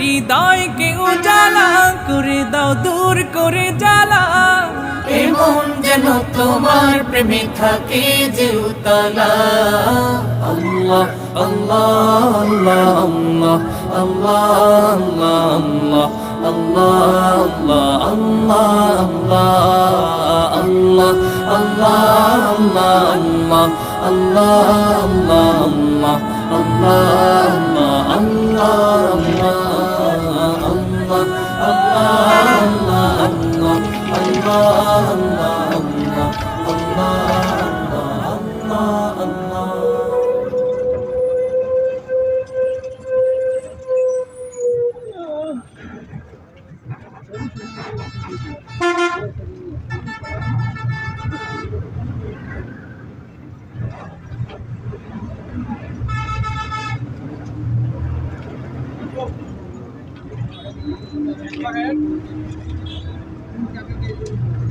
হৃদয়কে উজালা করে দাও, দূর করে জ্বালা। এমন যেন তোমার প্রেমে থাকে যে উতলা। আল্লাহ আল্লাহ আল্লাহ আল্লাহ আল্লাহ আল্লাহ আল্লাহ আল্লাহ আল্লাহ আল্লাহ আল্লাহ Go ahead.